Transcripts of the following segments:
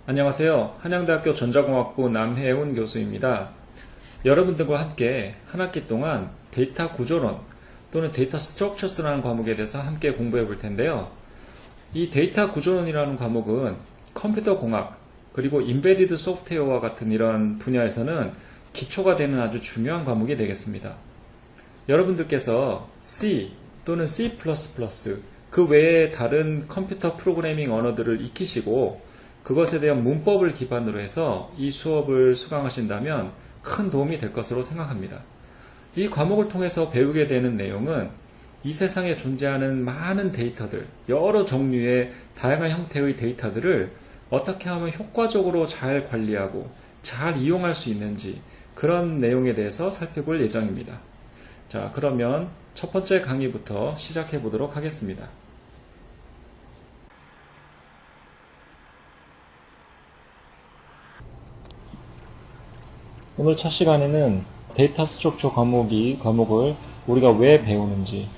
안녕하세요. 한양대학교 전자공학부 남혜운 교수입니다. 여러분들과 함께 한 학기 동안 데이터 구조론 또는 데이터 스트럭처스라는 과목에 대해서 함께 공부해 볼 텐데요. 이 데이터 구조론이라는 과목은 컴퓨터 공학 그리고 인베디드 소프트웨어와 같은 이런 분야에서는 기초가 되는 아주 중요한 과목이 되겠습니다. 여러분들께서 C 또는 C++ 그 외에 다른 컴퓨터 프로그래밍 언어들을 익히시고 그것에 대한 문법을 기반으로 해서 이 수업을 수강하신다면 큰 도움이 될 것으로 생각합니다. 이 과목을 통해서 배우게 되는 내용은 이 세상에 존재하는 많은 데이터들, 여러 종류의 다양한 형태의 데이터들을 어떻게 하면 효과적으로 잘 관리하고 잘 이용할 수 있는지 그런 내용에 대해서 살펴볼 예정입니다. 자, 그러면 첫 번째 강의부터 시작해 보도록 하겠습니다. 오늘 첫 시간에는 데이터 스트럭처 과목을 우리가 왜 배우는지,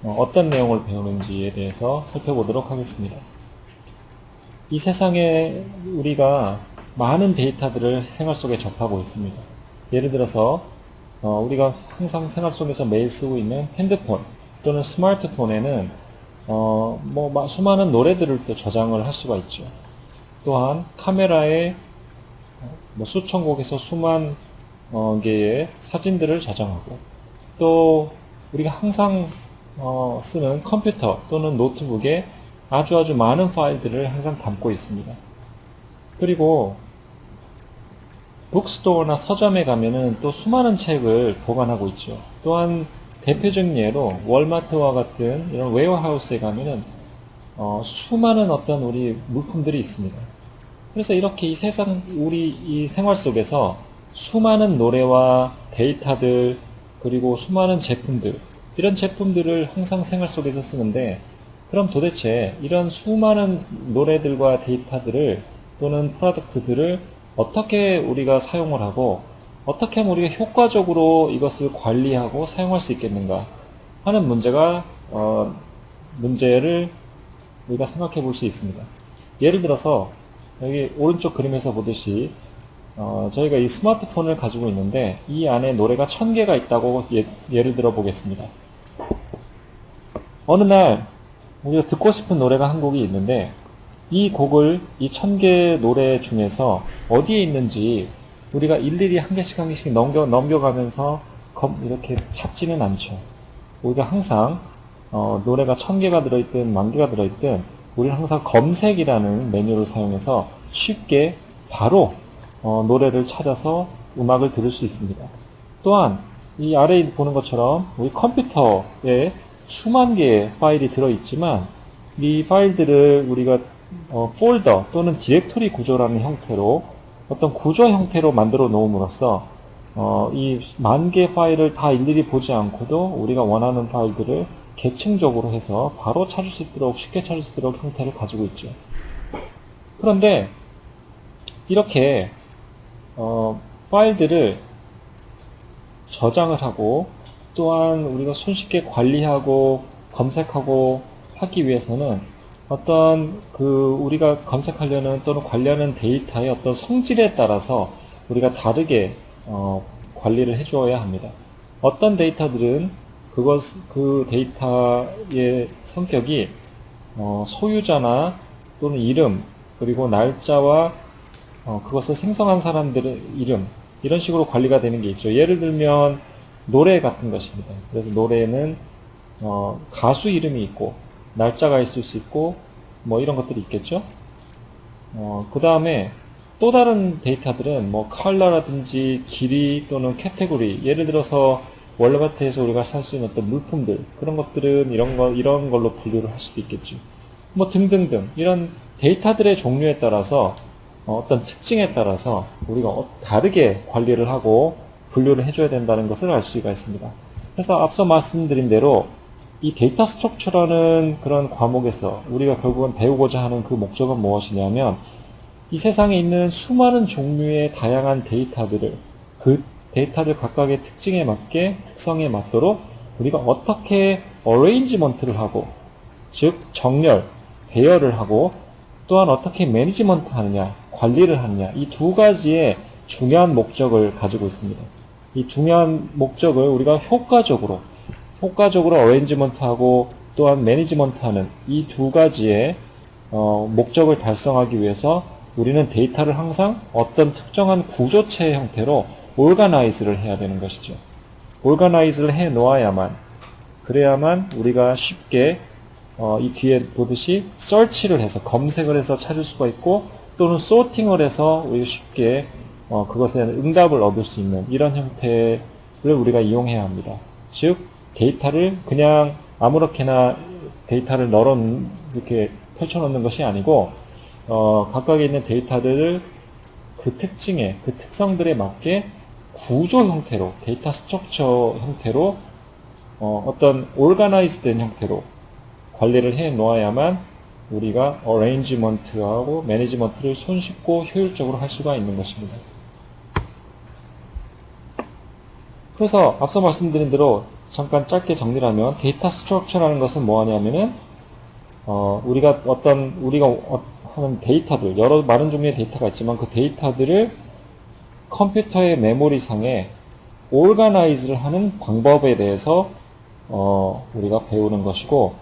어떤 내용을 배우는지에 대해서 살펴보도록 하겠습니다. 이 세상에 우리가 많은 데이터들을 생활 속에 접하고 있습니다. 예를 들어서 우리가 항상 생활 속에서 매일 쓰고 있는 핸드폰 또는 스마트폰에는 수많은 노래들을 또 저장을 할 수가 있죠. 또한 카메라에 수천 곡에서 수만 개의 사진들을 저장하고, 또 우리가 항상 쓰는 컴퓨터 또는 노트북에 아주 많은 파일들을 항상 담고 있습니다. 그리고 북스토어나 서점에 가면은 또 수많은 책을 보관하고 있죠. 또한 대표적인 예로 월마트와 같은 이런 웨어하우스에 가면은 수많은 어떤 우리 물품들이 있습니다. 그래서 이렇게 이 세상, 우리 이 생활 속에서 수많은 노래와 데이터들, 그리고 수많은 제품들, 이런 제품들을 항상 생활 속에서 쓰는데, 그럼 도대체 이런 수많은 노래들과 데이터들을 또는 프로덕트들을 어떻게 우리가 사용을 하고, 어떻게 하면 우리가 효과적으로 이것을 관리하고 사용할 수 있겠는가 하는 문제를 우리가 생각해 볼 수 있습니다. 예를 들어서 여기 오른쪽 그림에서 보듯이 저희가 이 스마트폰을 가지고 있는데 이 안에 노래가 1000개가 있다고 예를 들어 보겠습니다. 어느 날 우리가 듣고 싶은 노래가 한 곡이 있는데 이 곡을 이 1000개 노래 중에서 어디에 있는지 우리가 일일이 한 개씩 넘겨가면서 이렇게 찾지는 않죠. 우리가 항상 노래가 1000개가 들어있든 10,000개가 들어있든 우리는 항상 검색이라는 메뉴를 사용해서 쉽게 바로 노래를 찾아서 음악을 들을 수 있습니다. 또한 이 아래에 보는 것처럼 우리 컴퓨터에 수만 개의 파일이 들어있지만 이 파일들을 우리가 폴더 또는 디렉토리 구조라는 형태로 어떤 구조 형태로 만들어 놓음으로써 이 10,000개 파일을 다 일일이 보지 않고도 우리가 원하는 파일들을 계층적으로 해서 바로 찾을 수 있도록, 쉽게 찾을 수 있도록 형태를 가지고 있죠. 그런데 이렇게 파일들을 저장을 하고 또한 우리가 손쉽게 관리하고 검색하고 하기 위해서는 어떤 우리가 검색하려는 또는 관리하는 데이터의 어떤 성질에 따라서 우리가 다르게 관리를 해주어야 합니다. 어떤 데이터들은 그 데이터의 성격이 소유자나 또는 이름, 그리고 날짜와 그것을 생성한 사람들의 이름, 이런 식으로 관리가 되는 게 있죠. 예를 들면 노래 같은 것입니다. 그래서 노래는 가수 이름이 있고 날짜가 있을 수 있고 이런 것들이 있겠죠. 그 다음에 또 다른 데이터들은 컬러라든지 길이 또는 캐테고리, 예를 들어서 월마트에서 우리가 살 수 있는 어떤 물품들, 그런 것들은 이런 걸로 분류를 할 수도 있겠죠. 등등등 이런 데이터들의 종류에 따라서 어떤 특징에 따라서 우리가 다르게 관리를 하고 분류를 해줘야 된다는 것을 알 수가 있습니다. 그래서 앞서 말씀드린 대로 이 데이터 스트럭처라는 그런 과목에서 우리가 결국은 배우고자 하는 그 목적은 무엇이냐면 이 세상에 있는 수많은 종류의 다양한 데이터들을 그 데이터들 각각의 특징에 맞게 특성에 맞도록 우리가 어떻게 어레인지먼트를 하고, 즉 정렬, 배열을 하고 또한 어떻게 매니지먼트 하느냐, 관리를 하느냐, 이 두 가지의 중요한 목적을 가지고 있습니다. 이 중요한 목적을 우리가 효과적으로 어레인지먼트하고 또한 매니지먼트하는 이 두 가지의 목적을 달성하기 위해서 우리는 데이터를 항상 어떤 특정한 구조체의 형태로 오르가나이즈를 해야 되는 것이죠. 오르가나이즈를 해 놓아야만, 그래야만 우리가 쉽게 이 뒤에 보듯이 search를 해서 검색을 해서 찾을 수가 있고, 또는 sorting을 해서 우리가 쉽게 그것에 대한 응답을 얻을 수 있는 이런 형태를 우리가 이용해야 합니다. 즉 데이터를 그냥 아무렇게나 데이터를 이렇게 펼쳐놓는 것이 아니고 각각에 있는 데이터들을 그 특징에, 그 특성들에 맞게 구조 형태로, 데이터 스트럭처 형태로 어떤 오르가나이즈된 형태로 관리를 해 놓아야만 우리가 어레인지먼트하고 매니지먼트를 손쉽고 효율적으로 할 수가 있는 것입니다. 그래서 앞서 말씀드린 대로 잠깐 짧게 정리를 하면 데이터 스트럭처라는 것은 뭐 하냐면은 우리가 하는 데이터들, 여러 많은 종류의 데이터가 있지만 그 데이터들을 컴퓨터의 메모리상에 오르가나이즈를 하는 방법에 대해서 우리가 배우는 것이고,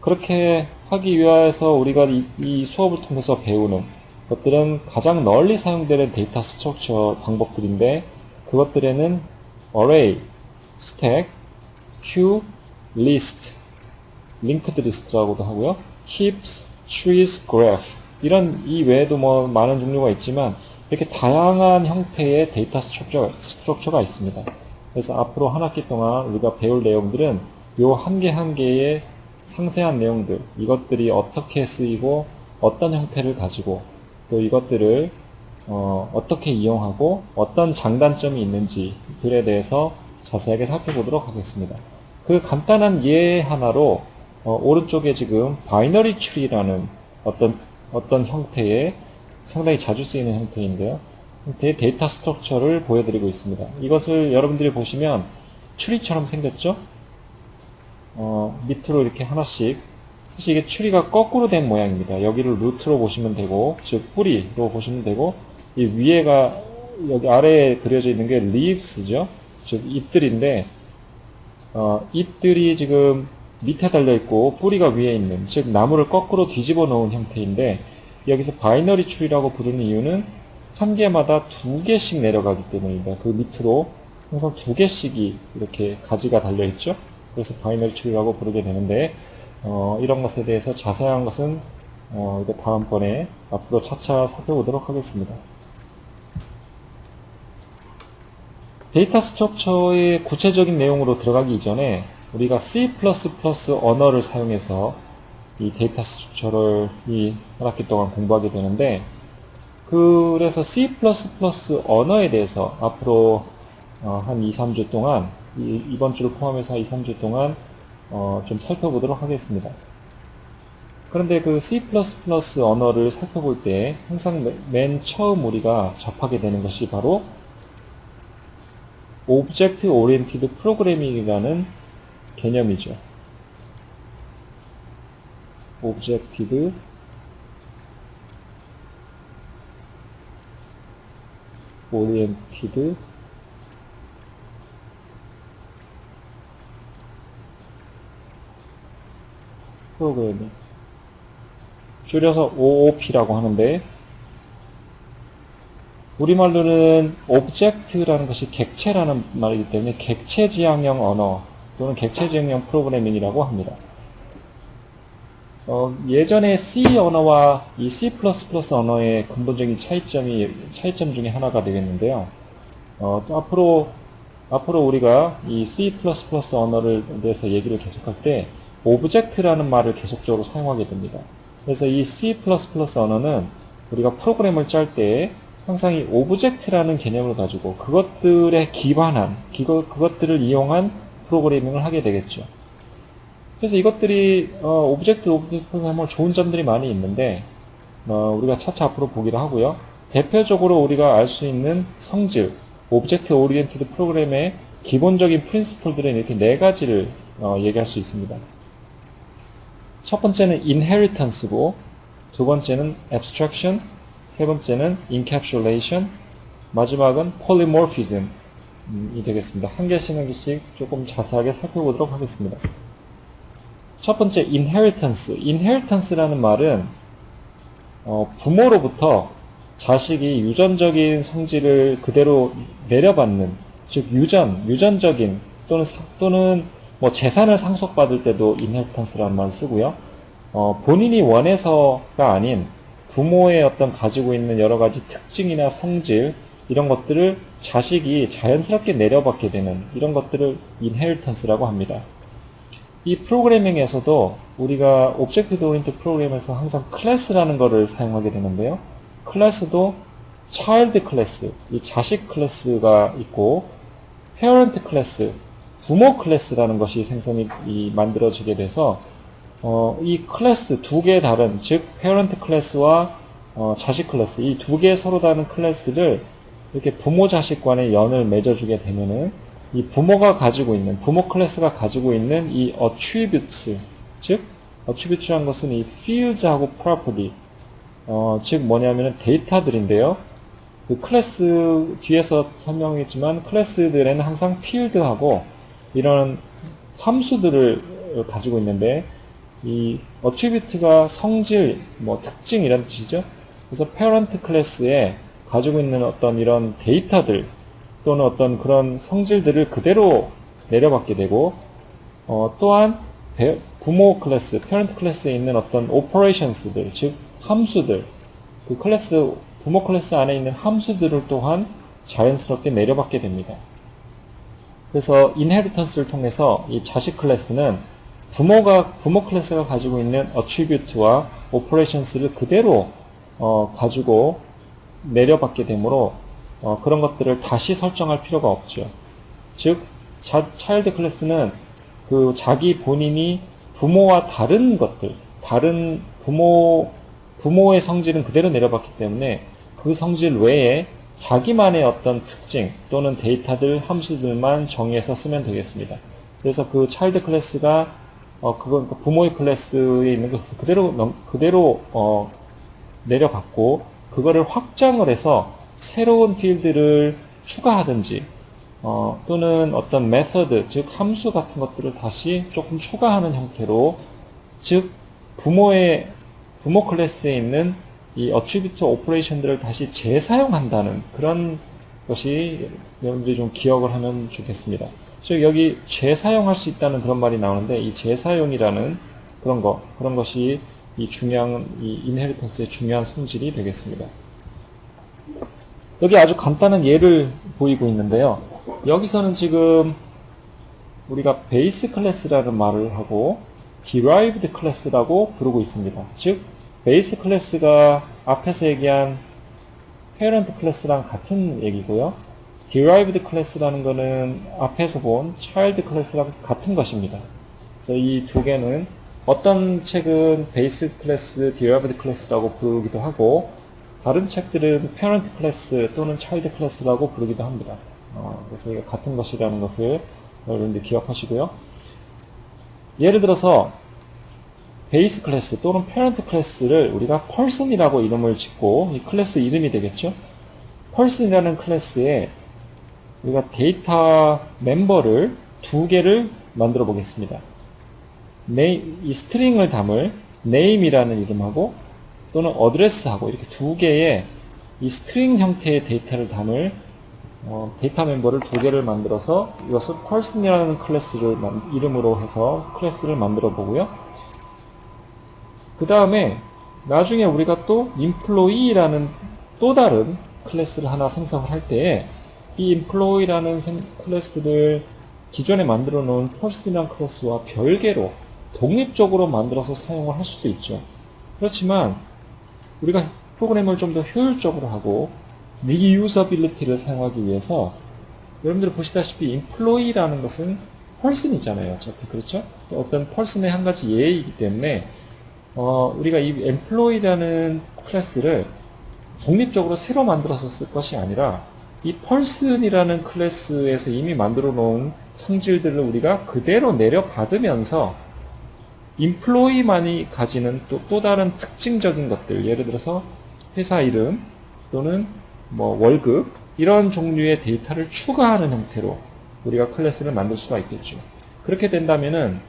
그렇게 하기 위해서 우리가 이 수업을 통해서 배우는 것들은 가장 널리 사용되는 데이터 스트럭처 방법들인데, 그것들에는 array, stack, queue, list, linked list라고도 하고요, heaps, trees, graph, 이런 이 외에도 뭐 많은 종류가 있지만 이렇게 다양한 형태의 데이터 스트럭처가 있습니다. 그래서 앞으로 한 학기 동안 우리가 배울 내용들은 요 한 개 한 개의 상세한 내용들, 이것들이 어떻게 쓰이고 어떤 형태를 가지고 또 이것들을 어떻게 이용하고 어떤 장단점이 있는지들에 대해서 자세하게 살펴보도록 하겠습니다. 그 간단한 예 하나로 오른쪽에 지금 바이너리 트리라는 어떤 형태의 상당히 자주 쓰이는 형태인데요. 형태의 데이터 스트럭처를 보여드리고 있습니다. 이것을 여러분들이 보시면 추리처럼 생겼죠? 밑으로 이렇게 하나씩, 사실 이게 추리가 거꾸로 된 모양입니다. 여기를 루트로 보시면 되고, 즉 뿌리로 보시면 되고, 이 위에가 여기 아래에 그려져 있는 게 leaves죠. 즉 잎들인데 잎들이 지금 밑에 달려 있고 뿌리가 위에 있는, 즉 나무를 거꾸로 뒤집어 놓은 형태인데, 여기서 바이너리 추리라고 부르는 이유는 한 개마다 두 개씩 내려가기 때문입니다. 그 밑으로 항상 두 개씩이 이렇게 가지가 달려 있죠. 그래서 바이너리 추리라고 부르게 되는데, 이런 것에 대해서 자세한 것은 이제 다음번에 앞으로 차차 살펴보도록 하겠습니다. 데이터 스트럭처의 구체적인 내용으로 들어가기 이전에 우리가 C++ 언어를 사용해서 이 데이터 스트럭처를 한 학기 동안 공부하게 되는데, 그래서 C++ 언어에 대해서 앞으로 한 2, 3주 동안, 이번 주를 포함해서 2, 3주 동안 좀 살펴보도록 하겠습니다. 그런데 그 C++ 언어를 살펴볼 때 항상 맨 처음 우리가 접하게 되는 것이 바로 Object Oriented Programming이라는 개념이죠. Object Oriented Programming, 줄여서 OOP라고 하는데, 우리말로는 Object라는 것이 객체라는 말이기 때문에 객체지향형 언어 또는 객체지향형 프로그래밍이라고 합니다. 예전에 C 언어와 이 C++ 언어의 근본적인 차이점 중에 하나가 되겠는데요. 앞으로 우리가 이 C++ 언어를 대해서 얘기를 계속할 때 Object라는 말을 계속적으로 사용하게 됩니다. 그래서 이 C++ 언어는 우리가 프로그램을 짤 때 항상 이 Object라는 개념을 가지고 그것들에 기반한, 그것들을 이용한 프로그래밍을 하게 되겠죠. 그래서 이것들이 오브젝트 프로그래밍 좋은 점들이 많이 있는데 우리가 차차 앞으로 보기로 하고요. 대표적으로 우리가 알 수 있는 성질, 오브젝트 오리엔티드 프로그램의 기본적인 프린시플들은 이렇게 네 가지를 얘기할 수 있습니다. 첫 번째는 inheritance고, 두 번째는 abstraction, 세 번째는 encapsulation, 마지막은 polymorphism 이 되겠습니다. 한 개씩 조금 자세하게 살펴보도록 하겠습니다. 첫 번째 inheritance. inheritance라는 말은 부모로부터 자식이 유전적인 성질을 그대로 내려받는, 즉 유전적인 또는 뭐 재산을 상속받을 때도 inheritance라는 말을 쓰고요. 본인이 원해서가 아닌 부모의 어떤 가지고 있는 여러 가지 특징이나 성질 이런 것들을 자식이 자연스럽게 내려받게 되는 이런 것들을 inheritance라고 합니다. 이 프로그래밍에서도 우리가 오브젝트 오리엔티드 프로그램에서 항상 클래스라는 것을 사용하게 되는데요. 클래스도 child 클래스, 이 자식 클래스가 있고 parent 클래스, 부모 클래스라는 것이 만들어지게 돼서 이 클래스 두 개의 다른, 즉 parent 클래스와 자식 클래스, 이 두 개의 서로 다른 클래스를 이렇게 부모 자식 간의 연을 맺어주게 되면은 이 부모 클래스가 가지고 있는 이 attributes, 즉 attributes라는 것은 이 fields하고 property, 즉 뭐냐면은 데이터들인데요. 그 클래스 뒤에서 설명했지만 클래스들에는 항상 field하고 이런 함수들을 가지고 있는데 이 attribute가 성질, 특징 이런 뜻이죠. 그래서 parent 클래스에 가지고 있는 어떤 이런 데이터들 또는 어떤 그런 성질들을 그대로 내려받게 되고 또한 부모 클래스, parent 클래스에 있는 어떤 operations들, 즉 함수들, 그 클래스, 부모 클래스 안에 있는 함수들을 또한 자연스럽게 내려받게 됩니다. 그래서 inheritance를 통해서 이 자식 클래스는 부모 클래스가 가지고 있는 attribute와 operations를 그대로 가지고 내려받게 되므로 그런 것들을 다시 설정할 필요가 없죠. 즉 차일드 클래스는 그 자기 본인이 부모와 다른 것들, 다른 부모의 성질은 그대로 내려받기 때문에 그 성질 외에 자기만의 어떤 특징 또는 데이터들, 함수들만 정의해서 쓰면 되겠습니다. 그래서 그 차일드 클래스가 그건 부모의 클래스에 있는 것을 그대로 내려받고 그거를 확장을 해서 새로운 필드를 추가하든지 또는 어떤 메서드, 즉 함수 같은 것들을 다시 조금 추가하는 형태로, 즉 부모 클래스에 있는 이 attribute operation들을 다시 재사용한다는 그런 것이 여러분들이 좀 기억을 하면 좋겠습니다. 즉 여기 재사용할 수 있다는 그런 말이 나오는데 이 재사용이라는 그런 것이 이 inheritance의 중요한 성질이 되겠습니다. 여기 아주 간단한 예를 보이고 있는데요. 여기서는 지금 우리가 베이스 클래스라는 말을 하고 derived 클래스라고 부르고 있습니다. 즉 베이스 클래스가 앞에서 얘기한 parent 클래스랑 같은 얘기고요. derived 클래스라는 거는 앞에서 본 child 클래스랑 같은 것입니다. 그래서 이 두 개는 어떤 책은 베이스 클래스, derived 클래스라고 부르기도 하고 다른 책들은 parent 클래스 또는 child 클래스라고 부르기도 합니다. 그래서 이게 같은 것이라는 것을 여러분들 기억하시고요. 예를 들어서 베이스 클래스 또는 parent 클래스를 우리가 person이라고 이름을 짓고 이 클래스 이름이 되겠죠. person이라는 클래스에 우리가 데이터 멤버를 두 개를 만들어 보겠습니다. 이 스트링을 담을 name이라는 이름하고 또는 address하고 이렇게 두 개의 이 스트링 형태의 데이터를 담을 데이터 멤버를 두 개를 만들어서 이것을 person이라는 클래스를 이름으로 해서 클래스를 만들어 보고요. 그 다음에 나중에 우리가 또 employee라는 또 다른 클래스를 하나 생성을 할 때에 이 employee라는 클래스를 기존에 만들어 놓은 person이라는 클래스와 별개로 독립적으로 만들어서 사용을 할 수도 있죠. 그렇지만 우리가 프로그램을 좀 더 효율적으로 하고 reusability를 사용하기 위해서 여러분들 보시다시피 employee라는 것은 person이잖아요. 어차피 그렇죠? 어떤 person의 한 가지 예이기 때문에 우리가 이 employee라는 클래스를 독립적으로 새로 만들어서 쓸 것이 아니라 이 person이라는 클래스에서 이미 만들어 놓은 성질들을 우리가 그대로 내려받으면서 employee만이 가지는 또 다른 특징적인 것들, 예를 들어서 회사 이름 또는 뭐 월급 이런 종류의 데이터를 추가하는 형태로 우리가 클래스를 만들 수가 있겠죠. 그렇게 된다면은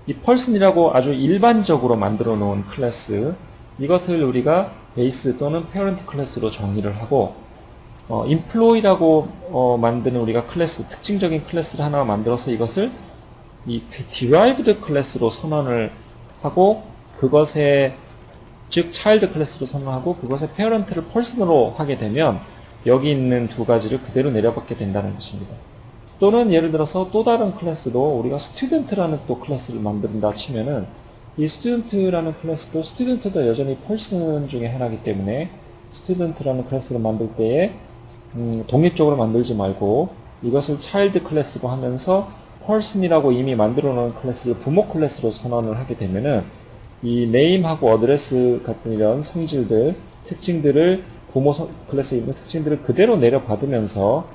이 person이라고 아주 일반적으로 만들어 놓은 클래스 이것을 우리가 베이스 또는 parent 클래스로 정의를 하고 employee라고 만드는 우리가 클래스 특징적인 클래스를 하나 만들어서 이것을 이 derived 클래스로 선언을 하고 그것의 즉 child 클래스로 선언하고 그것의 parent를 person으로 하게 되면 여기 있는 두 가지를 그대로 내려받게 된다는 것입니다. 또는 예를 들어서 또 다른 클래스로 우리가 student라는 또 클래스를 만든다 치면은 이 student라는 클래스도 student도 여전히 person 중에 하나이기 때문에 student라는 클래스를 만들 때에 독립적으로 만들지 말고 이것을 child 클래스로 하면서 person이라고 이미 만들어 놓은 클래스를 부모 클래스로 선언을 하게 되면은 이 name하고 address 같은 이런 성질들, 특징들을 부모 클래스에 있는 특징들을 그대로 내려받으면서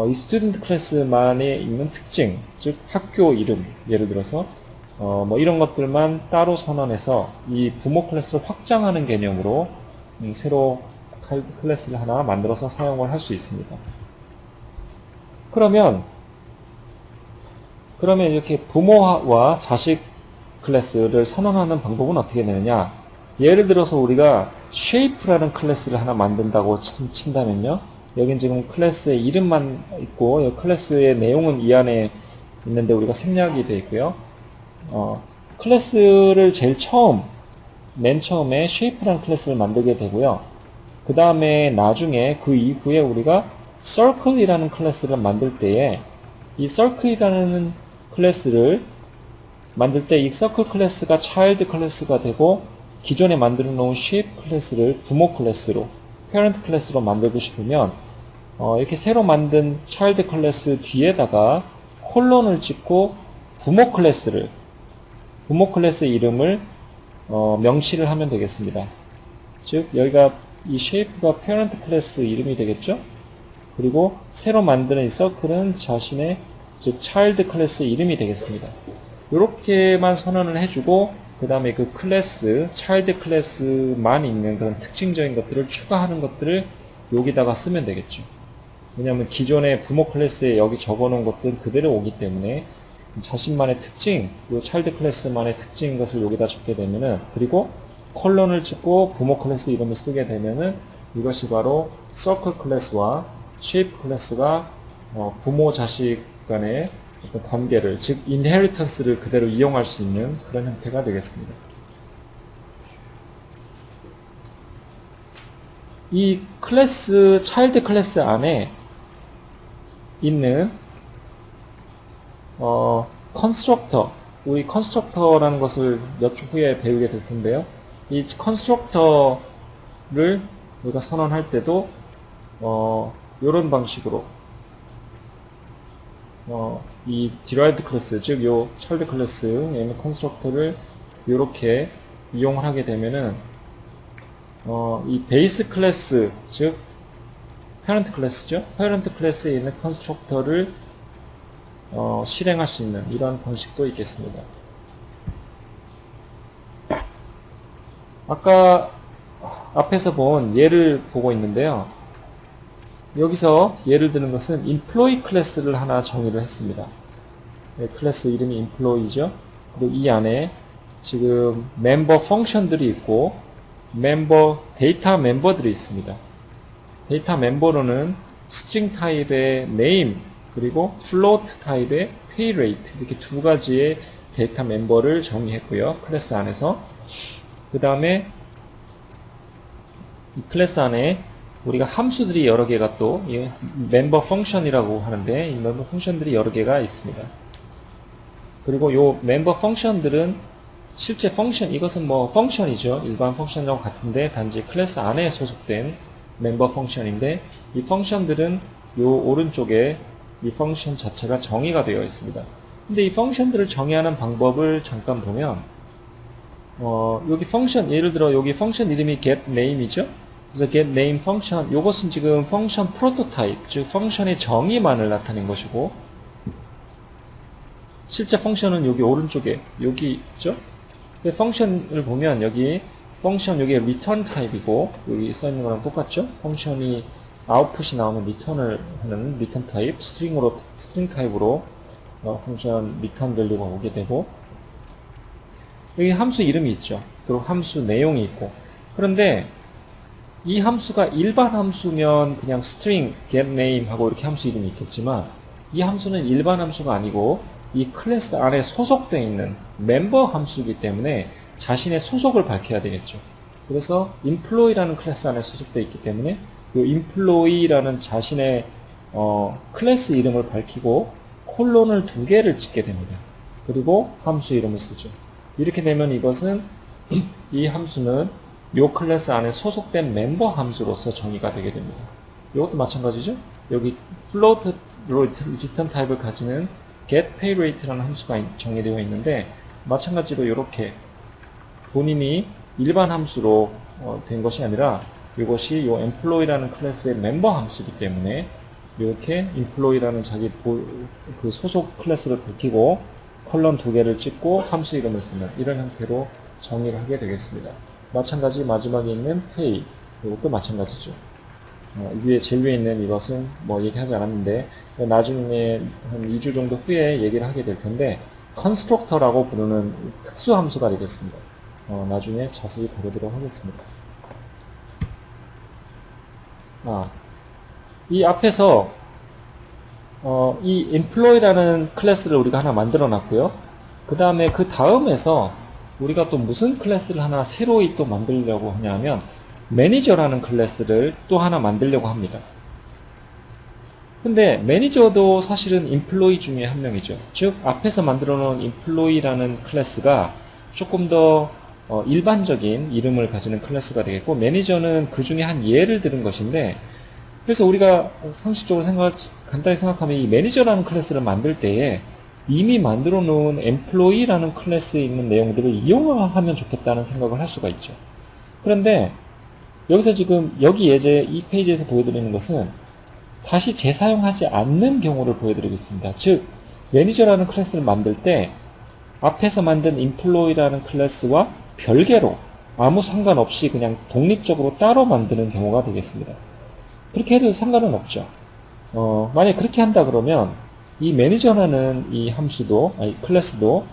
이 스튜던트 클래스만에 있는 특징, 즉 학교 이름, 예를 들어서 뭐 이런 것들만 따로 선언해서 이 부모 클래스를 확장하는 개념으로 새로 클래스를 하나 만들어서 사용을 할 수 있습니다. 그러면 이렇게 부모와 자식 클래스를 선언하는 방법은 어떻게 되느냐? 예를 들어서 우리가 shape라는 클래스를 하나 만든다고 친다면요. 여긴 지금 클래스의 이름만 있고 이 클래스의 내용은 이 안에 있는데 우리가 생략이 되어 있고요. 클래스를 제일 맨 처음에 shape라는 클래스를 만들게 되고요. 그 다음에 나중에 그 이후에 우리가 circle이라는 클래스를 만들 때에 이 circle이라는 클래스를 만들 때 이 circle 클래스가 child 클래스가 되고 기존에 만들어 놓은 shape 클래스를 부모 클래스로 parent 클래스로 만들고 싶으면 이렇게 새로 만든 child 클래스 뒤에다가 콜론을 찍고 부모 클래스의 이름을 명시를 하면 되겠습니다. 즉 여기가 이 shape가 parent 클래스 이름이 되겠죠. 그리고 새로 만드는 이 circle은 자신의 즉 child 클래스 이름이 되겠습니다. 이렇게만 선언을 해주고 그 다음에 그 클래스, 차일드 클래스만 있는 그런 특징적인 것들을 추가하는 것들을 여기다가 쓰면 되겠죠. 왜냐하면 기존의 부모 클래스에 여기 적어놓은 것들은 그대로 오기 때문에 자신만의 특징, 이 차일드 클래스만의 특징인 것을 여기다 적게 되면은 그리고 콜론을 찍고 부모 클래스 이름을 쓰게 되면은 이것이 바로 서클 클래스와 쉐이프 클래스가 부모 자식 간의 어떤 관계를, 즉 인헤리턴스를 그대로 이용할 수 있는 그런 형태가 되겠습니다. 이 클래스, 차일드 클래스 안에 있는 컨스트럭터, 우리 컨스트럭터라는 것을 몇 주 후에 배우게 될 텐데요. 이 컨스트럭터를 우리가 선언할 때도 이런 방식으로 이 derived 클래스, 즉 요 child 클래스에 있는 컨스트럭터를 이렇게 이용을 하게 되면은 이 베이스 클래스, 즉 parent 클래스죠. parent 클래스에 있는 컨스트럭터를 실행할 수 있는 이런 방식도 있겠습니다. 아까 앞에서 본 예를 보고 있는데요. 여기서 예를 드는 것은 employee 클래스를 하나 정의를 했습니다. 네, 클래스 이름이 employee죠. 그리고 이 안에 지금 멤버 펑션들이 있고 데이터 멤버들이 있습니다. 데이터 멤버로는 string 타입의 name 그리고 float 타입의 pay rate 이렇게 두 가지의 데이터 멤버를 정의했고요. 클래스 안에서 그 다음에 이 클래스 안에 우리가 함수들이 여러 개가 또 멤버 펑션이라고 하는데 이 멤버 펑션들이 여러 개가 있습니다. 그리고 요 멤버 펑션들은 실제 펑션, 이것은 뭐 펑션이죠. 일반 펑션이랑 같은데 단지 클래스 안에 소속된 멤버 펑션인데 이 펑션들은 요 오른쪽에 이 펑션 자체가 정의가 되어 있습니다. 근데 이 펑션들을 정의하는 방법을 잠깐 보면 여기 펑션, 예를 들어 여기 펑션 이름이 getName이죠. 그래서 getName 펑션, 요것은 지금 펑션 프로토타입, 즉 펑션의 정의만을 나타낸 것이고 실제 펑션은 여기 오른쪽에 여기 있죠. 펑션을 보면 여기 펑션 여기 return 타입이고 여기 써있는 거랑 똑같죠? 펑션이 아웃풋이 나오면 return을 하는 return 타입, 스트링 타입으로 펑션 return 밸류가 오게 되고 여기 함수 이름이 있죠. 그리고 함수 내용이 있고 그런데 이 함수가 일반 함수면 그냥 string getName 하고 이렇게 함수 이름이 있겠지만 이 함수는 일반 함수가 아니고 이 클래스 안에 소속되어 있는 멤버 함수이기 때문에 자신의 소속을 밝혀야 되겠죠. 그래서 employee라는 클래스 안에 소속되어 있기 때문에 이 employee라는 자신의 클래스 이름을 밝히고 콜론을 2개를 찍게 됩니다. 그리고 함수 이름을 쓰죠. 이렇게 되면 이것은 이 함수는 이 클래스 안에 소속된 멤버 함수로서 정의가 되게 됩니다. 이것도 마찬가지죠. 여기 float return 타입을 가지는 getPayRate라는 함수가 정의되어 있는데 마찬가지로 이렇게 본인이 일반 함수로 된 것이 아니라 이것이 이 employee라는 클래스의 멤버 함수이기 때문에 이렇게 employee라는 자기 그 소속 클래스를 밝히고 컬럼 2개를 찍고 함수 이름을 쓰는 이런 형태로 정의를 하게 되겠습니다. 마찬가지 마지막에 있는 pay 이것도 마찬가지죠. 제일 위에 있는 이것은 뭐 얘기하지 않았는데 나중에 한 2주 정도 후에 얘기를 하게 될 텐데 constructor라고 부르는 특수 함수가 되겠습니다. 나중에 자세히 다루도록 하겠습니다. 이 앞에서 이 employee라는 클래스를 우리가 하나 만들어 놨고요. 그 다음에 그 다음에서 우리가 또 무슨 클래스를 하나 새로이 또 만들려고 하냐면 매니저라는 클래스를 또 하나 만들려고 합니다. 근데 매니저도 사실은 employee 중에 한 명이죠. 즉 앞에서 만들어 놓은 employee라는 클래스가 조금 더 일반적인 이름을 가지는 클래스가 되겠고 매니저는 그 중에 한 예를 들은 것인데 그래서 우리가 상식적으로 간단히 생각하면 이 매니저라는 클래스를 만들 때에 이미 만들어 놓은 employee라는 클래스에 있는 내용들을 이용하면 좋겠다는 생각을 할 수가 있죠. 그런데 여기서 지금 여기 이 페이지에서 보여드리는 것은 다시 재사용하지 않는 경우를 보여드리고 있습니다. 즉 매니저라는 클래스를 만들 때 앞에서 만든 employee라는 클래스와 별개로 아무 상관없이 그냥 독립적으로 따로 만드는 경우가 되겠습니다. 그렇게 해도 상관은 없죠. 만약 그렇게 한다 그러면 이 매니저라는 이 함수도, 클래스도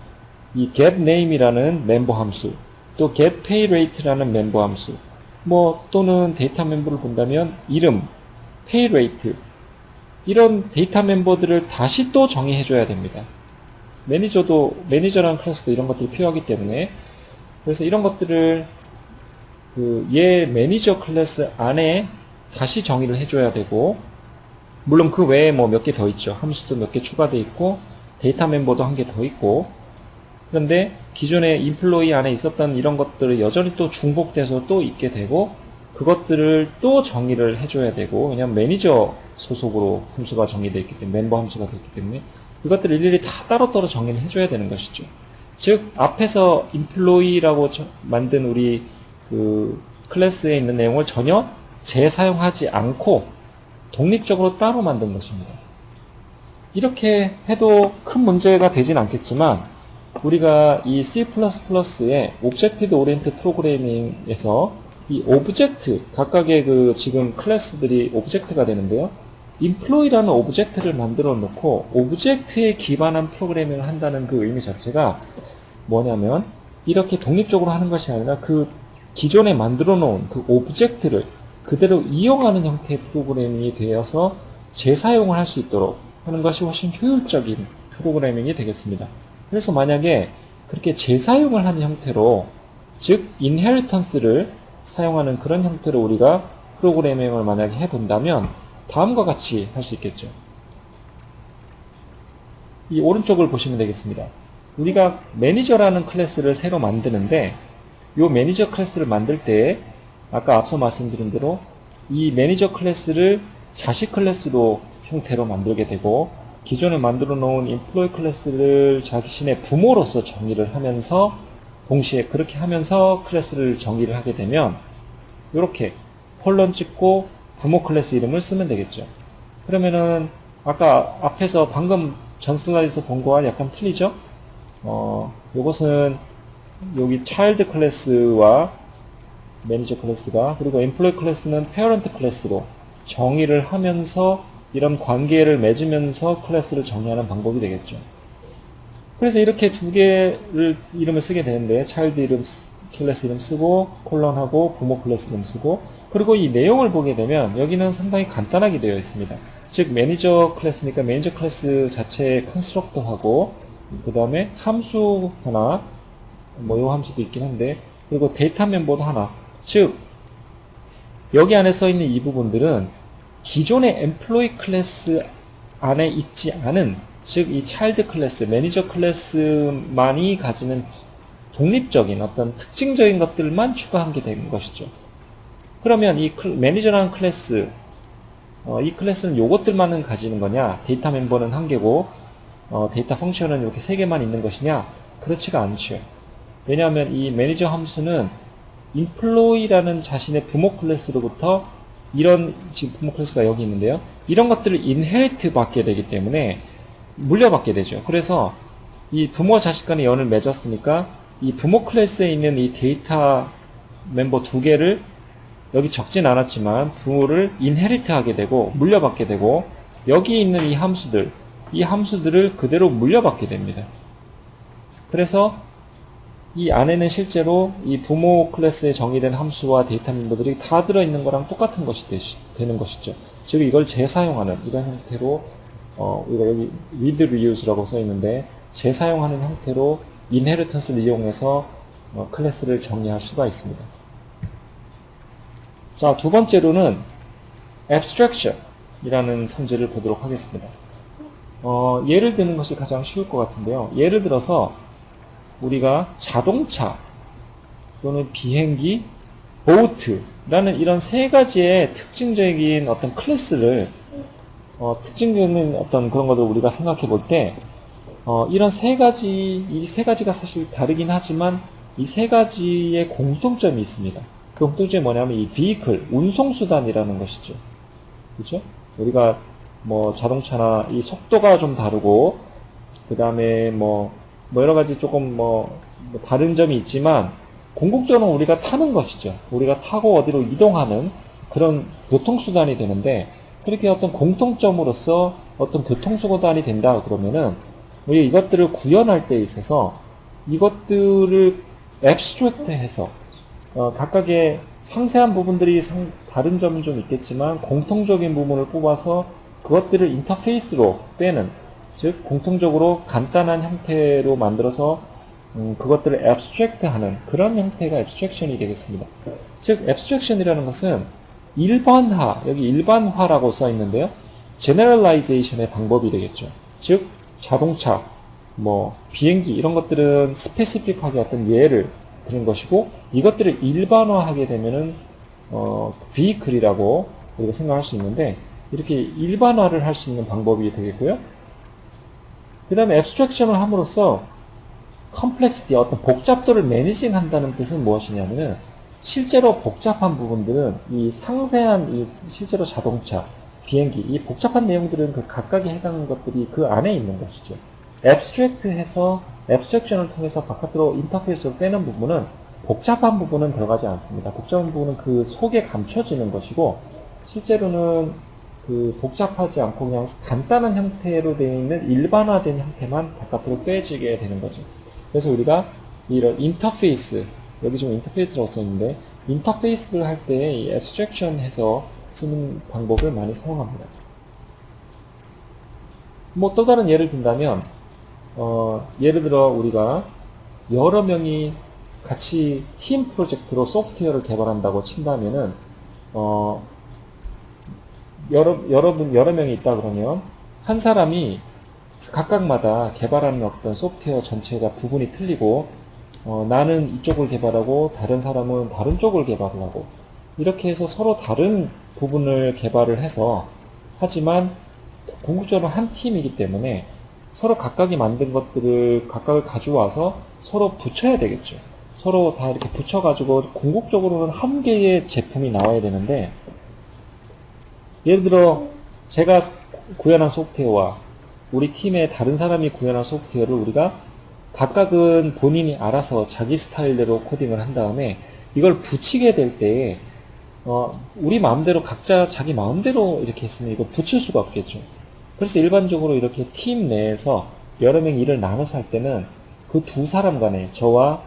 이 getName이라는 멤버 함수, 또 getPayRate라는 멤버 함수, 또는 데이터 멤버를 본다면 이름, PayRate, 이런 데이터 멤버들을 다시 또 정의해줘야 됩니다. 매니저라는 클래스도 이런 것들이 필요하기 때문에 그래서 이런 것들을 얘 매니저 클래스 안에 다시 정의를 해줘야 되고 물론 그 외에 몇 개 더 있죠. 함수도 몇 개 추가되어 있고 데이터 멤버도 한 개 더 있고 그런데 기존의 employee 안에 있었던 이런 것들을 여전히 또 중복돼서 또 있게 되고 그것들을 또 정의를 해줘야 되고 왜냐하면 매니저 소속으로 함수가 정의되어 있기 때문에 멤버 함수가 되기 때문에 이것들을 일일이 다 따로따로 정의를 해줘야 되는 것이죠. 즉 앞에서 employee라고 만든 우리 그 클래스에 있는 내용을 전혀 재사용하지 않고 독립적으로 따로 만든 것입니다. 이렇게 해도 큰 문제가 되진 않겠지만 우리가 이 C++의 Object Oriented Programming에서 이 오브젝트, 각각의 지금 클래스들이 오브젝트가 되는데요. employee라는 오브젝트를 만들어 놓고 오브젝트에 기반한 프로그래밍을 한다는 그 의미 자체가 뭐냐면 이렇게 독립적으로 하는 것이 아니라 그 기존에 만들어 놓은 그 오브젝트를 그대로 이용하는 형태의 프로그래밍이 되어서 재사용을 할 수 있도록 하는 것이 훨씬 효율적인 프로그래밍이 되겠습니다. 그래서 만약에 그렇게 재사용을 하는 형태로 즉 inheritance를 사용하는 그런 형태로 우리가 프로그래밍을 만약에 해본다면 다음과 같이 할 수 있겠죠. 이 오른쪽을 보시면 되겠습니다. 우리가 매니저라는 클래스를 새로 만드는데 이 매니저 클래스를 만들 때 아까 앞서 말씀드린 대로 이 매니저 클래스를 자식 클래스로 형태로 만들게 되고 기존에 만들어 놓은 employee 클래스를 자신의 부모로서 정의를 하면서 동시에 그렇게 하면서 클래스를 정의를 하게 되면 이렇게 콜론 찍고 부모 클래스 이름을 쓰면 되겠죠. 그러면은 아까 앞에서 방금 전 슬라이드에서 본 거와 약간 틀리죠? 요것은 여기 child 클래스와 매니저 클래스가. 그리고 엠플로이 클래스는 페어런트 클래스로 정의를 하면서 이런 관계를 맺으면서 클래스를 정의하는 방법이 되겠죠. 그래서 이렇게 두 개를 이름을 쓰게 되는데 차일드 이름 클래스 이름 쓰고 콜론하고 부모 클래스 이름 쓰고, 그리고 이 내용을 보게 되면 여기는 상당히 간단하게 되어 있습니다. 즉 매니저 클래스니까 매니저 클래스 자체의 컨스트럭터하고 그 다음에 함수 하나, 뭐 요 함수도 있긴 한데, 그리고 데이터 멤버도 하나. 즉 여기 안에 써 있는 이 부분들은 기존의 엠플로이 클래스 안에 있지 않은, 즉 이 차일드 클래스, 매니저 클래스만이 가지는 독립적인 어떤 특징적인 것들만 추가한 게 된 것이죠. 그러면 이 매니저라는 클래스, 이 클래스는 요것들만은 가지는 거냐, 데이터 멤버는 한 개고 데이터 펑션은 이렇게 세 개만 있는 것이냐? 그렇지가 않죠. 왜냐하면 이 매니저 함수는 employee라는 자신의 부모 클래스로부터 이런, 지금 부모 클래스가 여기 있는데요, 이런 것들을 inherit 받게 되기 때문에 물려받게 되죠. 그래서 이 부모와 자식 간의 연을 맺었으니까 이 부모 클래스에 있는 이 데이터 멤버 두 개를 여기 적진 않았지만 부모를 inherit 하게 되고 물려받게 되고, 여기 있는 이 함수들을 그대로 물려받게 됩니다. 그래서 이 안에는 실제로 이 부모 클래스에 정의된 함수와 데이터 멤버들이 다 들어있는 거랑 똑같은 것이 되는 것이죠. 즉 이걸 재사용하는 이런 형태로 우리가 여기 read reuse라고 써 있는데, 재사용하는 형태로 inheritance를 이용해서 클래스를 정리할 수가 있습니다. 자, 두 번째로는 abstraction 이라는 성질을 보도록 하겠습니다. 예를 드는 것이 가장 쉬울 것 같은데요. 예를 들어서 우리가 자동차 또는 비행기, 보트라는 이런 세 가지의 특징적인 어떤 클래스를 특징적인 어떤 그런 것을 우리가 생각해 볼 때 이런 이 세 가지가 사실 다르긴 하지만 이 세 가지의 공통점이 있습니다. 그 공통점이 뭐냐면 이 vehicle, 운송수단이라는 것이죠. 그죠? 우리가 뭐 자동차나 이 속도가 좀 다르고 그 다음에 뭐 여러 가지 조금 뭐 다른 점이 있지만 궁극적으로 우리가 타는 것이죠. 우리가 타고 어디로 이동하는 그런 교통수단이 되는데, 그렇게 어떤 공통점으로서 어떤 교통수단이 된다 그러면은 우리 이것들을 구현할 때 있어서 이것들을 abstract 해서 각각의 상세한 부분들이 다른 점은 좀 있겠지만 공통적인 부분을 뽑아서 그것들을 인터페이스로 빼는, 즉 공통적으로 간단한 형태로 만들어서 그것들을 abstract 하는 그런 형태가 abstraction이 되겠습니다. 즉 abstraction이라는 것은 일반화, 여기 일반화라고 써 있는데요, generalization의 방법이 되겠죠. 즉 자동차, 뭐 비행기 이런 것들은 스페시픽하게 어떤 예를 드는 것이고, 이것들을 일반화하게 되면은 vehicle이라고 우리가 생각할 수 있는데, 이렇게 일반화를 할 수 있는 방법이 되겠고요. 그 다음에 abstraction을 함으로써 complexity, 어떤 복잡도를 매니징 한다는 뜻은 무엇이냐면은, 실제로 복잡한 부분들은 이 상세한 이 실제로 자동차, 비행기, 이 복잡한 내용들은 그 각각에 해당하는 것들이 그 안에 있는 것이죠. abstract해서 abstraction을 통해서 바깥으로 인터페이스로 빼는 부분은 복잡한 부분은 들어가지 않습니다. 복잡한 부분은 그 속에 감춰지는 것이고, 실제로는 그 복잡하지 않고 그냥 간단한 형태로 되어 있는 일반화된 형태만 바깥으로 빼지게 되는 거죠. 그래서 우리가 이런 인터페이스, 여기 좀 인터페이스라고 써있는데, 인터페이스를 할 때 이 abstraction 해서 쓰는 방법을 많이 사용합니다. 뭐 또 다른 예를 든다면, 예를 들어 우리가 여러 명이 같이 팀 프로젝트로 소프트웨어를 개발한다고 친다면은, 여러 명이 있다 그러면 한 사람이 각각마다 개발하는 어떤 소프트웨어 전체가 부분이 틀리고, 나는 이쪽을 개발하고 다른 사람은 다른 쪽을 개발을 하고, 이렇게 해서 서로 다른 부분을 개발을 해서, 하지만 궁극적으로 한 팀이기 때문에 서로 각각이 만든 것들을 각각을 가져와서 서로 붙여야 되겠죠. 서로 다 이렇게 붙여가지고 궁극적으로는 한 개의 제품이 나와야 되는데, 예를 들어 제가 구현한 소프트웨어와 우리 팀의 다른 사람이 구현한 소프트웨어를 우리가 각각은 본인이 알아서 자기 스타일대로 코딩을 한 다음에 이걸 붙이게 될 때, 우리 마음대로 각자 자기 마음대로 이렇게 했으면 이거 붙일 수가 없겠죠. 그래서 일반적으로 이렇게 팀 내에서 여러 명 일을 나눠서 할 때는 그 두 사람 간에 저와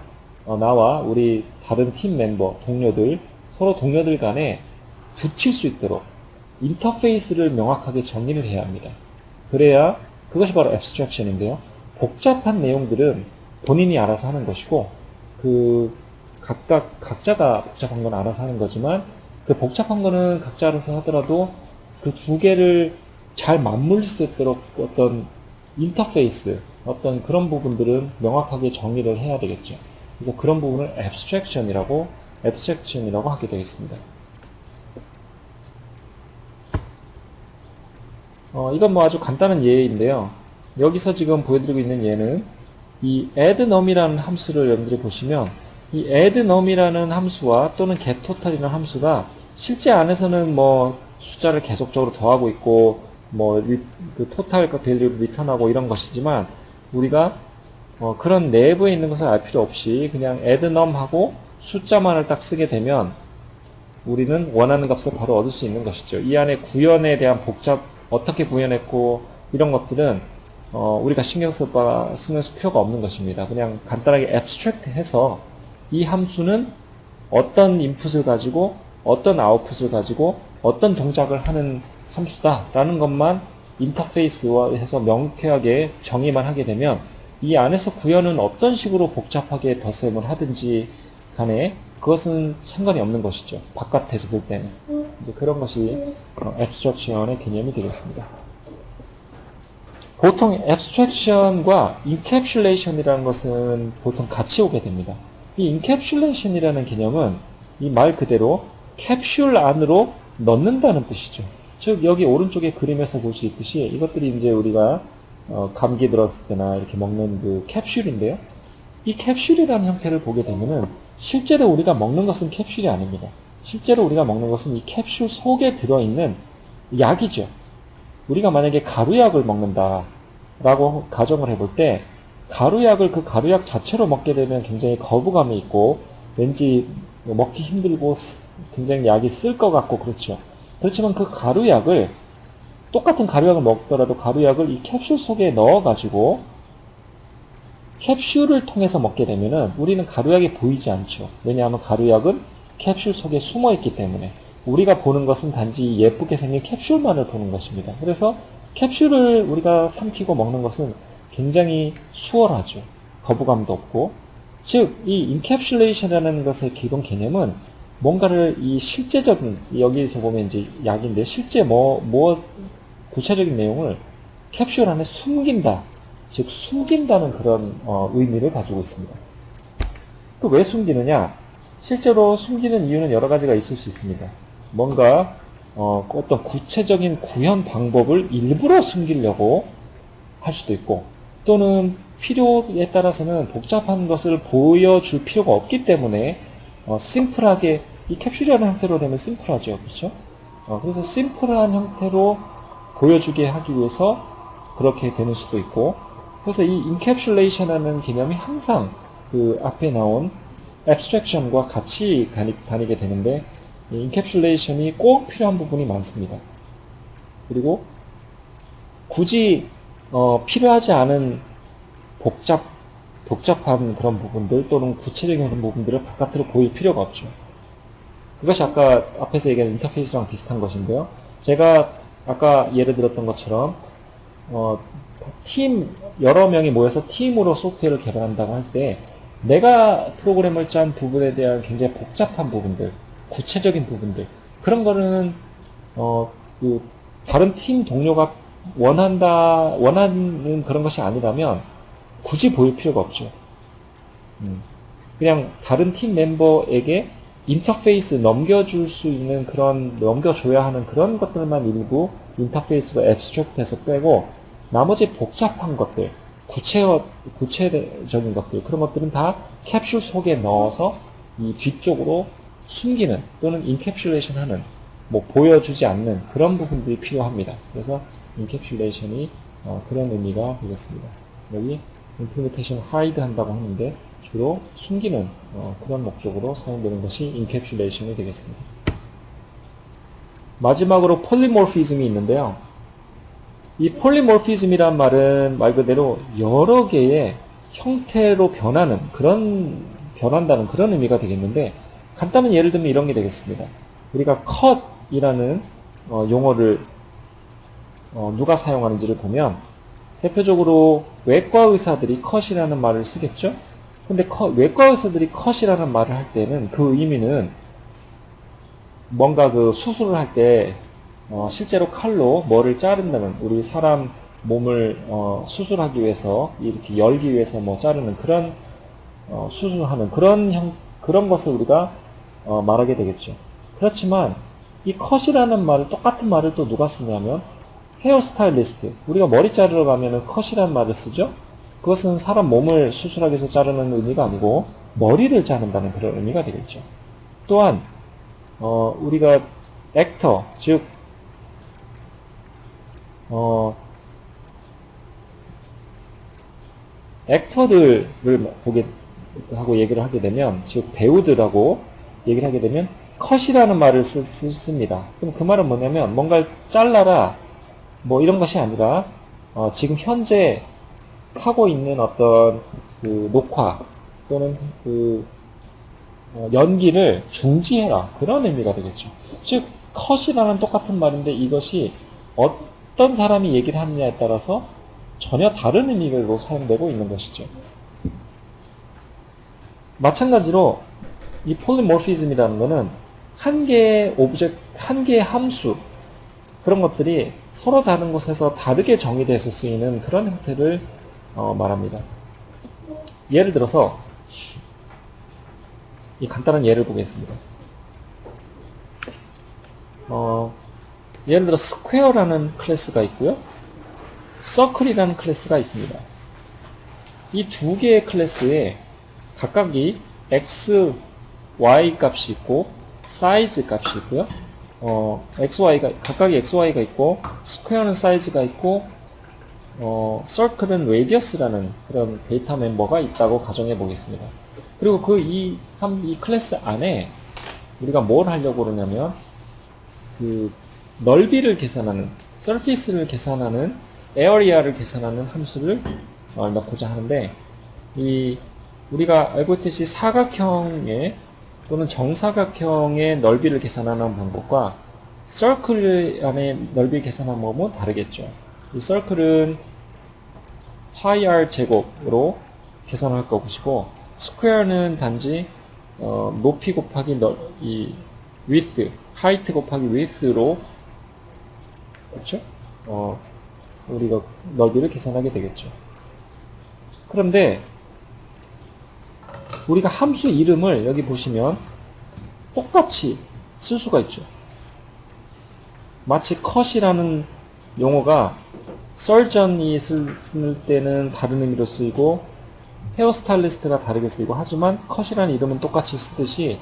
나와 우리 다른 팀 멤버, 동료들, 서로 동료들 간에 붙일 수 있도록 인터페이스를 명확하게 정의를 해야 합니다. 그래야 그것이 바로 abstraction인데요. 복잡한 내용들은 본인이 알아서 하는 것이고 각자가 복잡한 건 알아서 하는 거지만 그 복잡한 거는 각자 알아서 하더라도 그 두 개를 잘 맞물릴 수 있도록 어떤 인터페이스, 어떤 그런 부분들은 명확하게 정의를 해야 되겠죠. 그래서 그런 부분을 abstraction이라고 하게 되겠습니다. 이건 뭐 아주 간단한 예인데요. 여기서 지금 보여드리고 있는 예는 이 addNum이라는 함수를 여러분들이 보시면 이 addNum이라는 함수와 또는 getTotal이라는 함수가 실제 안에서는 뭐 숫자를 계속적으로 더하고 있고 뭐 그 토탈 밸류를 리턴하고 이런 것이지만 우리가 그런 내부에 있는 것을 알 필요 없이 그냥 addNum 하고 숫자만을 딱 쓰게 되면 우리는 원하는 값을 바로 얻을 수 있는 것이죠. 이 안에 구현에 대한 어떻게 구현했고 이런 것들은 우리가 신경 쓸 필요가 없는 것입니다. 그냥 간단하게 abstract 해서 이 함수는 어떤 인풋을 가지고 어떤 아웃풋을 가지고 어떤 동작을 하는 함수다 라는 것만 인터페이스와 해서 명쾌하게 정의만 하게 되면 이 안에서 구현은 어떤 식으로 복잡하게 덧셈을 하든지 간에 그것은 상관이 없는 것이죠. 바깥에서 볼 때는. 이제 그런 것이 abstraction의 개념이 되겠습니다. 보통 abstraction과 encapsulation이라는 것은 보통 같이 오게 됩니다. 이 encapsulation이라는 개념은 이 말 그대로 캡슐 안으로 넣는다는 뜻이죠. 즉 여기 오른쪽에 그림에서 볼 수 있듯이 이것들이 이제 우리가 감기 들었을 때나 이렇게 먹는 그 캡슐인데요. 이 캡슐이라는 형태를 보게 되면은 실제로 우리가 먹는 것은 캡슐이 아닙니다. 실제로 우리가 먹는 것은 이 캡슐 속에 들어있는 약이죠. 우리가 만약에 가루약을 먹는다 라고 가정을 해볼 때 가루약을 그 가루약 자체로 먹게 되면 굉장히 거부감이 있고 왠지 먹기 힘들고 굉장히 약이 쓸 것 같고 그렇죠. 그렇지만 그 가루약을 똑같은 가루약을 먹더라도 가루약을 이 캡슐 속에 넣어가지고 캡슐을 통해서 먹게 되면은 우리는 가루약이 보이지 않죠. 왜냐하면 가루약은 캡슐 속에 숨어 있기 때문에 우리가 보는 것은 단지 예쁘게 생긴 캡슐만을 보는 것입니다. 그래서 캡슐을 우리가 삼키고 먹는 것은 굉장히 수월하죠. 거부감도 없고. 즉, 이 인캡슐레이션이라는 것의 기본 개념은 뭔가를 이 실제적인, 여기서 보면 이제 약인데, 실제 구체적인 내용을 캡슐 안에 숨긴다. 즉, 숨긴다는 그런 의미를 가지고 있습니다. 그 왜 숨기느냐? 실제로 숨기는 이유는 여러 가지가 있을 수 있습니다. 뭔가 어떤 구체적인 구현 방법을 일부러 숨기려고 할 수도 있고 또는 필요에 따라서는 복잡한 것을 보여줄 필요가 없기 때문에 심플하게 이 캡슐이라는 형태로 되면 심플하죠. 그렇죠? 그래서 심플한 형태로 보여주게 하기 위해서 그렇게 되는 수도 있고 그래서 이 인캡슐레이션이라는 개념이 항상 그 앞에 나온 abstraction과 같이 다니게 되는데 인캡슐레이션이 꼭 필요한 부분이 많습니다. 그리고 굳이 필요하지 않은 복잡한 그런 부분들 또는 구체적인 그런 부분들을 바깥으로 보일 필요가 없죠. 그것이 아까 앞에서 얘기한 인터페이스랑 비슷한 것인데요. 제가 아까 예를 들었던 것처럼 여러 명이 모여서 팀으로 소프트웨어를 개발한다고 할 때 내가 프로그램을 짠 부분에 대한 굉장히 복잡한 부분들, 구체적인 부분들 그런 거는 다른 팀 동료가 원하는 그런 것이 아니라면 굳이 보일 필요가 없죠. 그냥 다른 팀 멤버에게 인터페이스 넘겨줄 수 있는 넘겨줘야 하는 그런 것들만 일부 인터페이스로 앱스트랙트해서 빼고 나머지 복잡한 것들, 구체적인 것들, 그런 것들은 다 캡슐 속에 넣어서 이 뒤쪽으로 숨기는 또는 인캡슐레이션 하는, 보여주지 않는 그런 부분들이 필요합니다. 그래서 인캡슐레이션이 그런 의미가 되겠습니다. 여기 implementation hide 한다고 하는데 주로 숨기는 그런 목적으로 사용되는 것이 인캡슐레이션이 되겠습니다. 마지막으로 폴리모피즘이 있는데요. 이 폴리모피즘이란 말은 말 그대로 여러 개의 형태로 변한다는 그런 의미가 되겠는데, 간단한 예를 들면 이런 게 되겠습니다. 우리가 컷이라는 용어를 누가 사용하는지를 보면 대표적으로 외과 의사들이 컷이라는 말을 쓰겠죠? 근데 외과 의사들이 컷이라는 말을 할 때는 그 의미는 뭔가 그 수술을 할 때 실제로 칼로 뭐를 자른다는, 우리 사람 몸을 수술하기 위해서 이렇게 열기 위해서 뭐 자르는 그런 수술하는 그런 것을 우리가 말하게 되겠죠. 그렇지만 이 컷이라는 말을, 똑같은 말을 또 누가 쓰냐면 헤어스타일리스트, 우리가 머리 자르러 가면은 컷이라는 말을 쓰죠. 그것은 사람 몸을 수술하기 위해서 자르는 의미가 아니고 머리를 자른다는 그런 의미가 되겠죠. 또한 우리가 액터, 즉 액터들을 보게 하고 얘기를 하게 되면, 즉 배우들하고 얘기를 하게 되면 컷이라는 말을 씁니다. 그럼 그 말은 뭐냐면 뭔가를 잘라라 뭐 이런 것이 아니라 지금 현재 하고 있는 어떤 그 녹화 또는 그 연기를 중지해라, 그런 의미가 되겠죠. 즉 컷이라는 똑같은 말인데 이것이 어떤 사람이 얘기를 하느냐에 따라서 전혀 다른 의미로 사용되고 있는 것이죠. 마찬가지로 이 폴리모피즘이라는 것은 한 개의 한 개의 함수, 그런 것들이 서로 다른 곳에서 다르게 정의돼서 쓰이는 그런 형태를 말합니다. 예를 들어서 이 간단한 예를 보겠습니다. 예를 들어 스퀘어라는 클래스가 있고요, 서클이라는 클래스가 있습니다. 이 두 개의 클래스에 각각이 x, y 값이 있고 사이즈 값이 있고요. 각각이 xy가 있고, 스퀘어는 사이즈가 있고, 서클은 레디어스라는 그런 데이터 멤버가 있다고 가정해 보겠습니다. 그리고 이 클래스 안에 우리가 뭘 하려고 그러냐면, 그 넓이를 계산하는, 서피스를 계산하는, 에어리아를 계산하는 함수를 넣고자 하는데, 우리가 알고 있듯이 사각형의 또는 정사각형의 넓이를 계산하는 방법과 서클 안에 넓이 계산하는 방법은 다르겠죠. 이 서클은 파이 r 제곱으로 계산할 것이고, 스퀘어는 단지 높이 곱하기 이 width, height 곱하기 width로, 그렇죠? 우리가 넓이를 계산하게 되겠죠. 그런데 우리가 함수 이름을 여기 보시면 똑같이 쓸 수가 있죠. 마치 컷이라는 용어가 surgeon이 쓸 때는 다른 의미로 쓰이고 헤어스타일리스트가 다르게 쓰이고 하지만 컷이라는 이름은 똑같이 쓰듯이,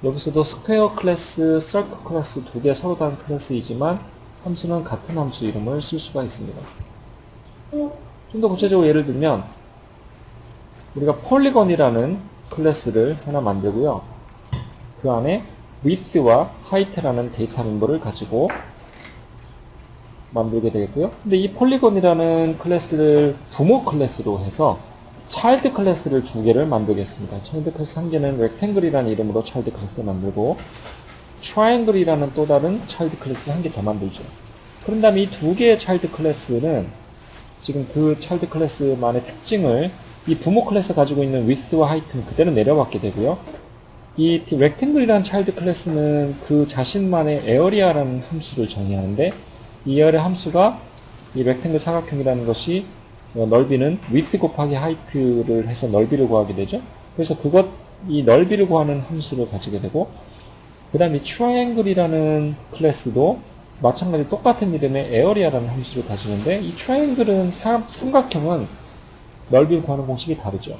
여기서도 스퀘어 클래스, 서클 클래스 두 개 서로 다른 클래스이지만 함수는 같은 함수 이름을 쓸 수가 있습니다. 좀 더 구체적으로 예를 들면 우리가 폴리건이라는 클래스를 하나 만들고요, 그 안에 width와 height라는 데이터 멤버를 가지고 만들게 되겠고요. 근데 이 폴리건이라는 클래스를 부모 클래스로 해서 차일드 클래스를 두 개를 만들겠습니다. 차일드 클래스 한 개는 rectangle이라는 이름으로 차일드 클래스를 만들고, triangle이라는 또 다른 차일드 클래스를 한 개 더 만들죠. 그런 다음에 이 두 개의 차일드 클래스는 지금 그 차일드 클래스만의 특징을 이 부모 클래스 가지고 있는 width와 height는 그대로 내려받게 되고요. 이 rectangle이라는 차일드 클래스는 그 자신만의 area라는 함수를 정의하는데, 이 area 함수가 이 rectangle 사각형이라는 것이 넓이는 width 곱하기 height를 해서 넓이를 구하게 되죠. 그래서 이 넓이를 구하는 함수를 가지게 되고, 그 다음에 triangle이라는 클래스도 마찬가지 똑같은 이름의 area라는 함수를 가지는데, 이 triangle은 삼각형은 넓이를 구하는 공식이 다르죠.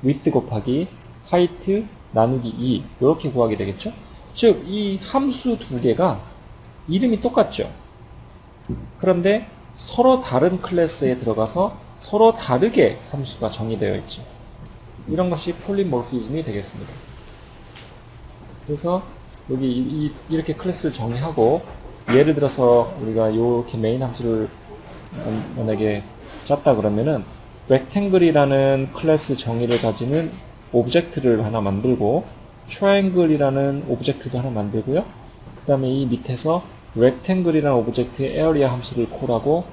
width 곱하기 height 나누기 2 이렇게 구하게 되겠죠. 즉 이 함수 두 개가 이름이 똑같죠. 그런데 서로 다른 클래스에 들어가서 서로 다르게 함수가 정의되어 있죠. 이런 것이 폴리모피즘이 되겠습니다. 그래서 여기 이렇게 클래스를 정의하고 예를 들어서 우리가 이렇게 메인 함수를 만약에 짰다 그러면은 rectangle이라는 클래스 정의를 가지는 오브젝트를 하나 만들고 triangle이라는 오브젝트도 하나 만들고요. 그 다음에 이 밑에서 rectangle이라는 오브젝트의 area 함수를 콜하고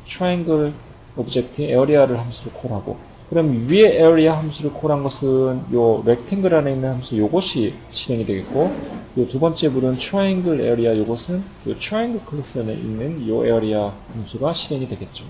triangle 오브젝트의 area를 함수를 콜하고 그럼 위에 area 함수를 콜한 것은 요 rectangle 안에 있는 함수 요것이 실행이 되겠고 요 두 번째 부른 triangle area 요것은 요 triangle 클래스 안에 있는 요 area 함수가 실행이 되겠죠.